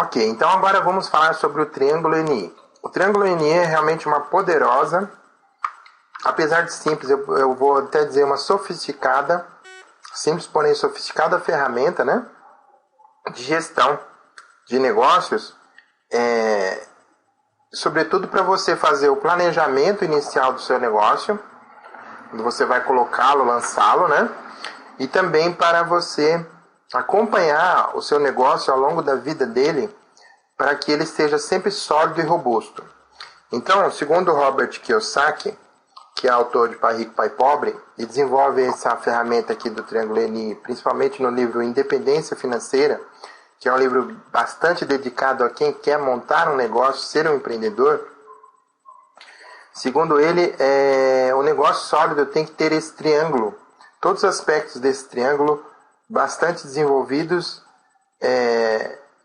Ok, então agora vamos falar sobre o triângulo NI. O triângulo NI é realmente uma poderosa, apesar de simples, eu vou até dizer uma sofisticada, simples porém sofisticada ferramenta, né, de gestão de negócios, sobretudo para você fazer o planejamento inicial do seu negócio, quando você vai colocá-lo, lançá-lo, né, e também para você acompanhar o seu negócio ao longo da vida dele, para que ele esteja sempre sólido e robusto. Então, segundo Robert Kiyosaki, que é autor de Pai Rico, Pai Pobre, e desenvolve essa ferramenta aqui do Triângulo NI, principalmente no livro Independência Financeira, que é um livro bastante dedicado a quem quer montar um negócio, ser um empreendedor. Segundo ele, o negócio sólido tem que ter esse triângulo, todos os aspectos desse triângulo bastante desenvolvidos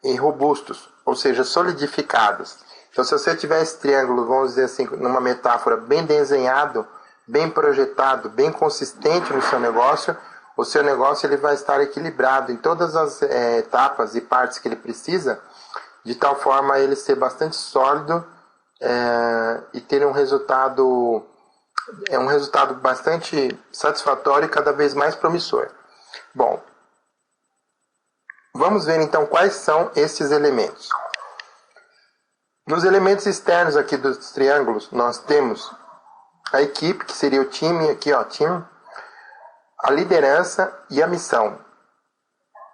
e robustos, ou seja, solidificados. Então, se você tiver esse triângulo, vamos dizer assim, numa metáfora, bem desenhado, bem projetado, bem consistente no seu negócio, o seu negócio ele vai estar equilibrado em todas as etapas e partes que ele precisa, de tal forma ele ser bastante sólido e ter um resultado bastante satisfatório e cada vez mais promissor. Bom, vamos ver então quais são esses elementos. Nos elementos externos aqui dos triângulos, nós temos a equipe, que seria o time, aqui ó, time, a liderança e a missão.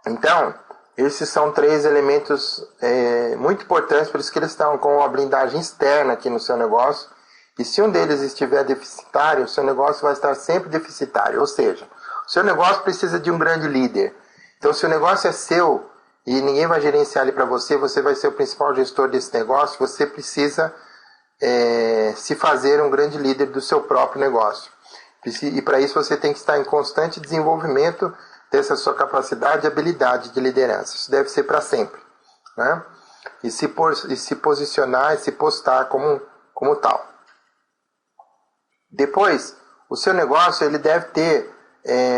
Então, esses são três elementos muito importantes, por isso que eles estão com uma blindagem externa aqui no seu negócio, e se um deles estiver deficitário, o seu negócio vai estar sempre deficitário, ou seja, o seu negócio precisa de um grande líder. Então, se o negócio é seu, e ninguém vai gerenciar ele para você, você vai ser o principal gestor desse negócio, você precisa se fazer um grande líder do seu próprio negócio. E para isso você tem que estar em constante desenvolvimento dessa sua capacidade e habilidade de liderança. Isso deve ser para sempre, né? E se posicionar e se postar como tal. Depois, o seu negócio ele deve ter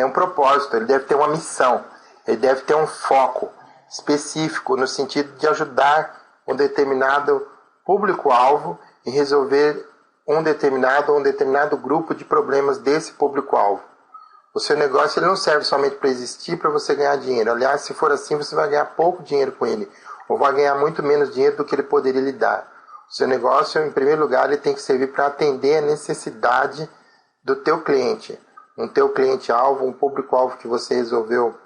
um propósito, ele deve ter uma missão, ele deve ter um foco específico no sentido de ajudar um determinado público-alvo e resolver um determinado grupo de problemas desse público-alvo. O seu negócio ele não serve somente para existir, para você ganhar dinheiro. Aliás, se for assim, você vai ganhar pouco dinheiro com ele, ou vai ganhar muito menos dinheiro do que ele poderia lhe dar. O seu negócio, em primeiro lugar, ele tem que servir para atender a necessidade do teu cliente. Um teu cliente-alvo, um público-alvo que você resolveu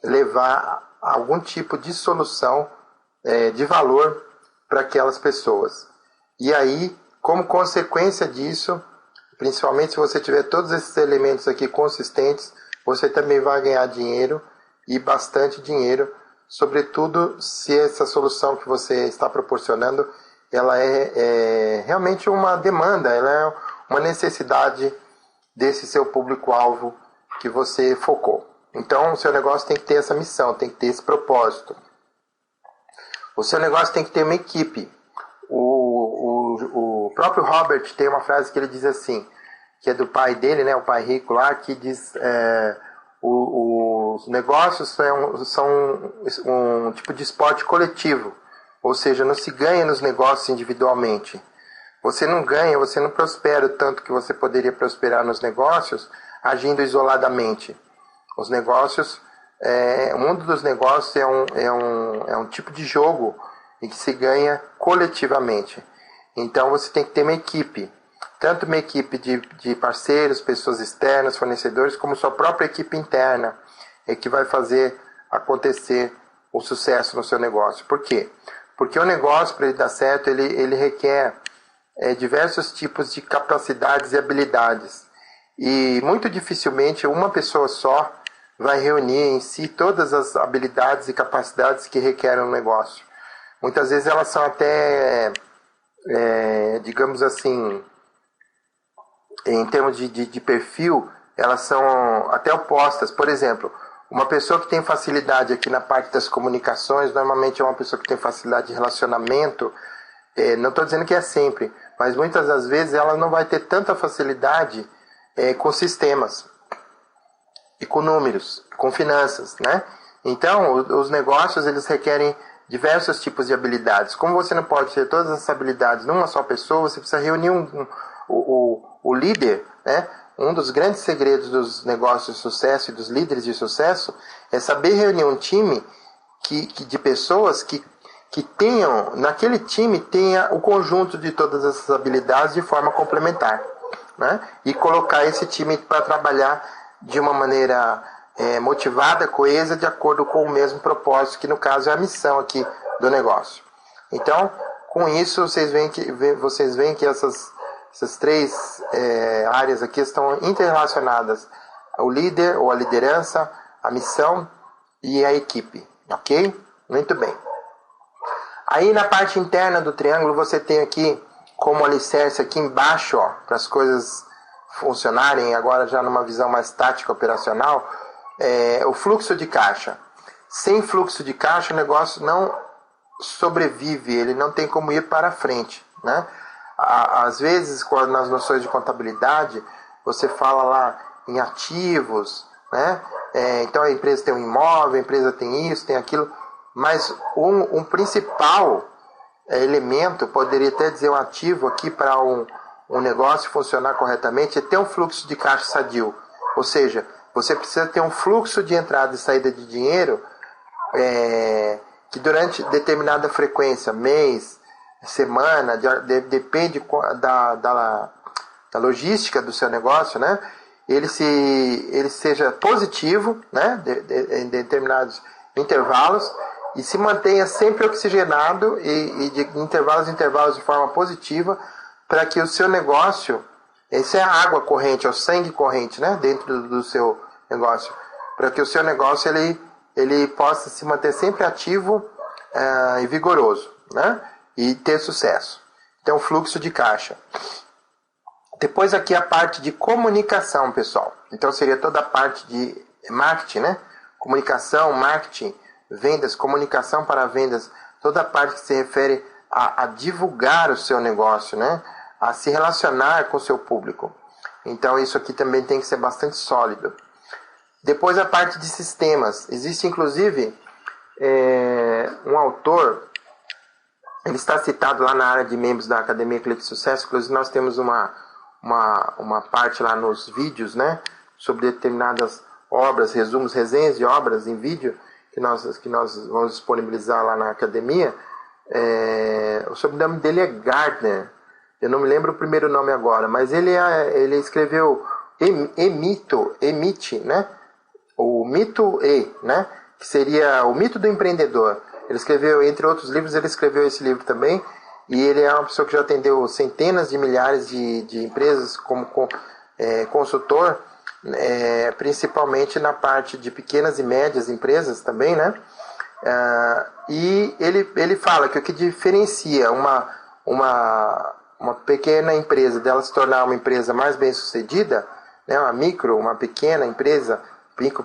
levar algum tipo de solução de valor para aquelas pessoas. E aí, como consequência disso, principalmente se você tiver todos esses elementos aqui consistentes, você também vai ganhar dinheiro e bastante dinheiro, sobretudo se essa solução que você está proporcionando, ela é realmente uma demanda, ela é uma necessidade desse seu público-alvo que você focou. Então, o seu negócio tem que ter essa missão, tem que ter esse propósito. O seu negócio tem que ter uma equipe. O próprio Robert tem uma frase que ele diz assim, que é do pai dele, né, o pai rico lá, que diz os negócios são um tipo de esporte coletivo, ou seja, não se ganha nos negócios individualmente. Você não ganha, você não prospera o tanto que você poderia prosperar nos negócios agindo isoladamente. Os negócios, o mundo dos negócios é um tipo de jogo em que se ganha coletivamente. Então você tem que ter uma equipe, tanto uma equipe de parceiros, pessoas externas, fornecedores, como sua própria equipe interna, que vai fazer acontecer o sucesso no seu negócio. Por quê? Porque o negócio, para ele dar certo, ele requer diversos tipos de capacidades e habilidades. E muito dificilmente uma pessoa só vai reunir em si todas as habilidades e capacidades que requerem um negócio. Muitas vezes elas são até, digamos assim, em termos de perfil, elas são até opostas. Por exemplo, uma pessoa que tem facilidade aqui na parte das comunicações, normalmente é uma pessoa que tem facilidade de relacionamento. Não estou dizendo que é sempre, mas muitas das vezes ela não vai ter tanta facilidade com sistemas e com números, com finanças, né? Então, os negócios eles requerem diversos tipos de habilidades. Como você não pode ter todas essas habilidades numa só pessoa, você precisa reunir o líder, né? Um dos grandes segredos dos negócios de sucesso e dos líderes de sucesso é saber reunir um time de pessoas que tenham, naquele time, tenha o conjunto de todas essas habilidades de forma complementar, né? E colocar esse time para trabalhar de uma maneira motivada, coesa, de acordo com o mesmo propósito, que no caso é a missão aqui do negócio. Então, com isso, vocês veem que essas três áreas aqui estão interrelacionadas: o líder ou a liderança, a missão e a equipe, ok? Muito bem. Aí na parte interna do triângulo você tem aqui como alicerce aqui embaixo, para as coisas funcionarem agora já numa visão mais tática operacional, o fluxo de caixa. Sem fluxo de caixa o negócio não sobrevive, ele não tem como ir para frente, né? Às vezes, nas noções de contabilidade, você fala lá em ativos, né? Então a empresa tem um imóvel, a empresa tem isso, tem aquilo, mas um principal elemento, poderia até dizer um ativo aqui para um negócio funcionar corretamente, é ter um fluxo de caixa sadio. Ou seja, você precisa ter um fluxo de entrada e saída de dinheiro que durante determinada frequência, mês, semana, depende da logística do seu negócio, né? Ele seja positivo, né? Em determinados intervalos, e se mantenha sempre oxigenado e de intervalos em intervalos de forma positiva, para que o seu negócio, essa é a água corrente, é o sangue corrente, né? Dentro do seu negócio, para que o seu negócio ele possa se manter sempre ativo e vigoroso, né? E ter sucesso. Então, fluxo de caixa. Depois aqui a parte de comunicação, pessoal. Então, seria toda a parte de marketing, né? Comunicação, marketing, vendas, comunicação para vendas. Toda a parte que se refere a divulgar o seu negócio, né? A se relacionar com o seu público. Então, isso aqui também tem que ser bastante sólido. Depois a parte de sistemas. Existe, inclusive, um autor. Ele está citado lá na área de membros da Academia Cliente de Sucesso. Inclusive, nós temos uma parte lá nos vídeos, né? Sobre determinadas obras, resumos, resenhas de obras em vídeo, que nós vamos disponibilizar lá na academia. O sobrenome dele é Gardner. Eu não me lembro o primeiro nome agora, mas ele escreveu Emite, né? O Mito né? Que seria o mito do empreendedor. Ele escreveu, entre outros livros, ele escreveu esse livro também, e ele é uma pessoa que já atendeu centenas de milhares de empresas como consultor, principalmente na parte de pequenas e médias empresas também, né? E ele fala que o que diferencia uma pequena empresa dela se tornar uma empresa mais bem sucedida, né? Uma pequena empresa,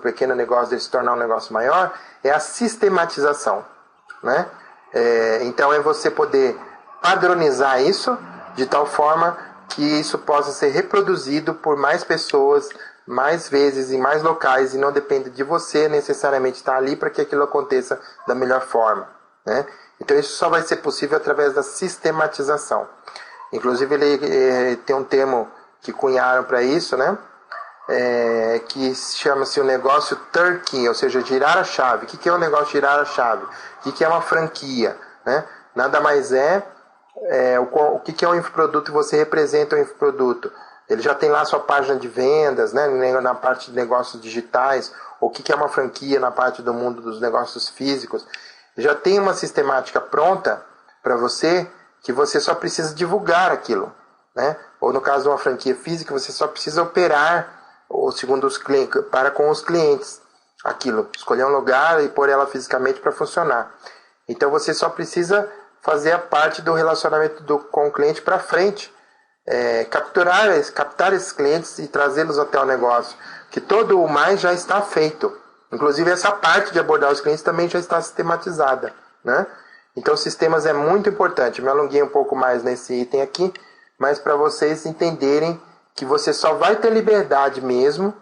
pequeno negócio dele se tornar um negócio maior, é a sistematização, né? Então é você poder padronizar isso de tal forma que isso possa ser reproduzido por mais pessoas, mais vezes, em mais locais, e não depende de você necessariamente estar ali para que aquilo aconteça da melhor forma, né? Então isso só vai ser possível através da sistematização. Inclusive ele tem um termo que cunharam para isso, né? Que chama-se o negócio turnkey, ou seja, girar a chave. O que é o negócio girar a chave? O que é uma franquia, né? Nada mais o que é um infoproduto, e você representa o infoproduto. Ele já tem lá a sua página de vendas, né? Na parte de negócios digitais. O que é uma franquia na parte do mundo dos negócios físicos. Já tem uma sistemática pronta para você, que você só precisa divulgar aquilo, né? Ou no caso de uma franquia física, você só precisa operar, ou segundo os clientes, para com os clientes, aquilo, escolher um lugar e pôr ela fisicamente para funcionar. Então você só precisa fazer a parte do relacionamento com o cliente para frente, captar esses clientes e trazê-los até o negócio, que todo o mais já está feito. Inclusive essa parte de abordar os clientes também já está sistematizada, né? Então sistemas é muito importante. Me alonguei um pouco mais nesse item aqui, mas para vocês entenderem que você só vai ter liberdade mesmo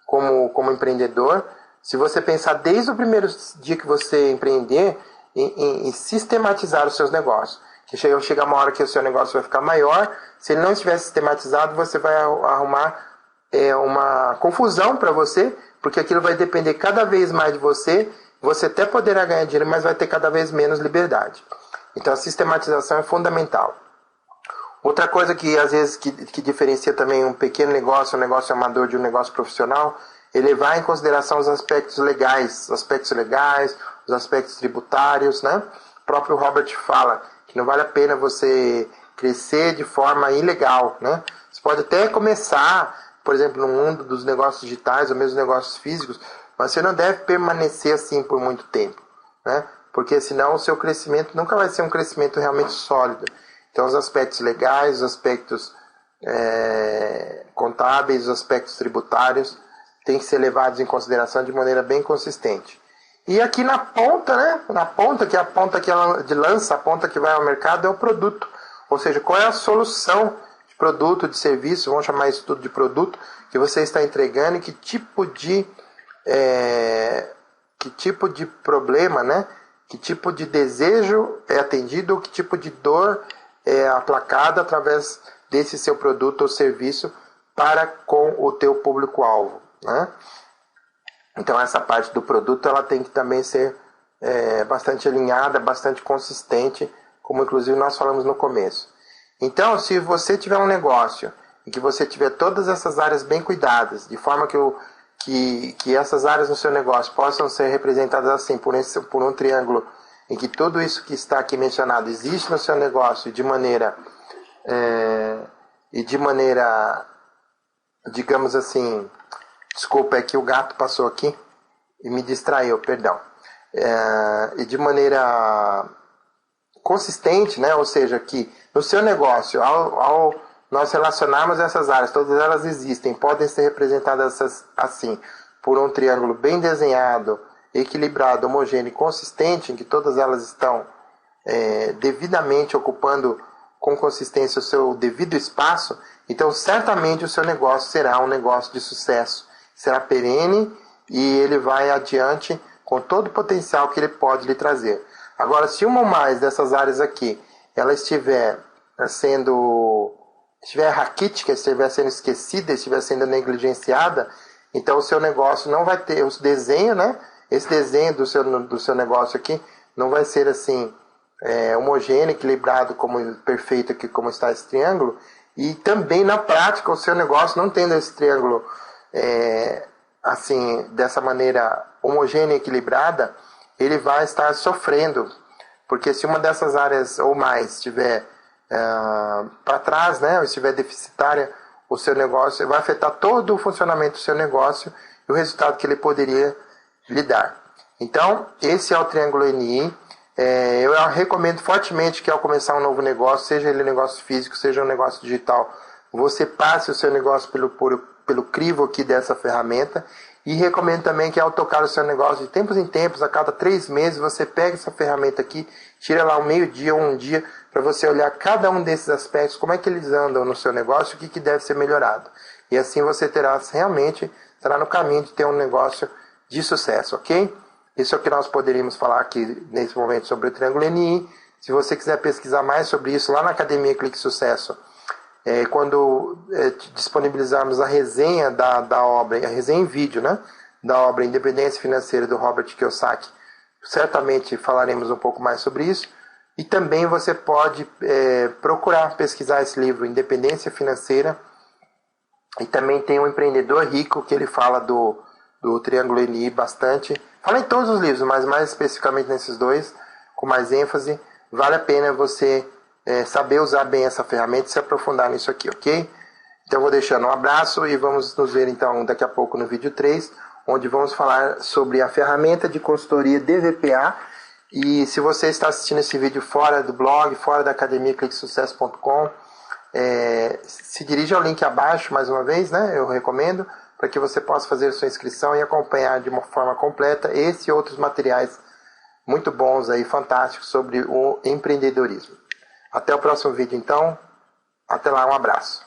como empreendedor se você pensar desde o primeiro dia que você empreender em sistematizar os seus negócios. Que chega uma hora que o seu negócio vai ficar maior, se ele não estiver sistematizado, você vai arrumar uma confusão para você, porque aquilo vai depender cada vez mais de você até poderá ganhar dinheiro, mas vai ter cada vez menos liberdade. Então a sistematização é fundamental. Outra coisa que às vezes que diferencia também um pequeno negócio, um negócio amador de um negócio profissional, é levar em consideração os aspectos legais, os aspectos tributários, né? O próprio Robert fala que não vale a pena você crescer de forma ilegal, né? Você pode até começar, por exemplo, no mundo dos negócios digitais ou mesmo negócios físicos, mas você não deve permanecer assim por muito tempo, né? Porque senão o seu crescimento nunca vai ser um crescimento realmente sólido. Então os aspectos legais, os aspectos contábeis, os aspectos tributários têm que ser levados em consideração de maneira bem consistente. E aqui na ponta, né? Na ponta, que é a ponta que ela de lança, a ponta que vai ao mercado é o produto. Ou seja, qual é a solução de produto, de serviço, vamos chamar isso tudo de produto, que você está entregando e que tipo de problema, né? Que tipo de desejo é atendido ou que tipo de dor é aplacada através desse seu produto ou serviço para com o teu público-alvo, né? Então essa parte do produto ela tem que também ser bastante alinhada, bastante consistente, como inclusive nós falamos no começo. Então, se você tiver um negócio em que você tiver todas essas áreas bem cuidadas, de forma que essas áreas no seu negócio possam ser representadas assim, por um triângulo, em que tudo isso que está aqui mencionado existe no seu negócio de maneira, digamos assim, desculpa, é que o gato passou aqui e me distraiu, perdão. E de maneira consistente, né? Ou seja, que no seu negócio, ao nós relacionarmos essas áreas, todas elas existem, podem ser representadas assim, por um triângulo bem desenhado, equilibrado, homogêneo e consistente, em que todas elas estão devidamente ocupando com consistência o seu devido espaço, então certamente o seu negócio será um negócio de sucesso, será perene e ele vai adiante com todo o potencial que ele pode lhe trazer. Agora, se uma ou mais dessas áreas aqui, ela estiver raquítica, estiver sendo esquecida, estiver sendo negligenciada, então o seu negócio não vai ter os desenhos, né? Esse desenho do seu negócio aqui não vai ser assim homogêneo, equilibrado, perfeito aqui como está esse triângulo, e também na prática o seu negócio não tendo esse triângulo assim, dessa maneira homogênea e equilibrada, ele vai estar sofrendo, porque se uma dessas áreas ou mais estiver para trás, né, ou estiver deficitária, o seu negócio vai afetar todo o funcionamento do seu negócio e o resultado que ele poderia lhe dar. Então, esse é o triângulo NI. Eu recomendo fortemente que ao começar um novo negócio, seja ele um negócio físico, seja um negócio digital, você passe o seu negócio pelo crivo aqui dessa ferramenta. E recomendo também que ao tocar o seu negócio de tempos em tempos, a cada 3 meses, você pegue essa ferramenta aqui, tira lá um meio-dia ou um dia, para você olhar cada um desses aspectos, como é que eles andam no seu negócio, o que deve ser melhorado. E assim você estará no caminho de ter um negócio de sucesso, ok? Isso é o que nós poderíamos falar aqui nesse momento sobre o triângulo NI. Se você quiser pesquisar mais sobre isso, lá na Academia Clique Sucesso, quando disponibilizarmos a resenha da obra, a resenha em vídeo, né, da obra Independência Financeira do Robert Kiyosaki, certamente falaremos um pouco mais sobre isso. E também você pode procurar pesquisar esse livro, Independência Financeira. E também tem o Empreendedor Rico, que ele fala do Triângulo NI bastante. Fala em todos os livros, mas mais especificamente nesses dois, com mais ênfase. Vale a pena você saber usar bem essa ferramenta e se aprofundar nisso aqui, ok? Então eu vou deixando um abraço e vamos nos ver então daqui a pouco no vídeo 3, onde vamos falar sobre a ferramenta de consultoria DVPA. E se você está assistindo esse vídeo fora do blog, fora da academia cliquesucesso.com, se dirija ao link abaixo mais uma vez, né? Eu recomendo, para que você possa fazer a sua inscrição e acompanhar de uma forma completa esse e outros materiais muito bons aí, fantásticos sobre o empreendedorismo. Até o próximo vídeo então, até lá, um abraço.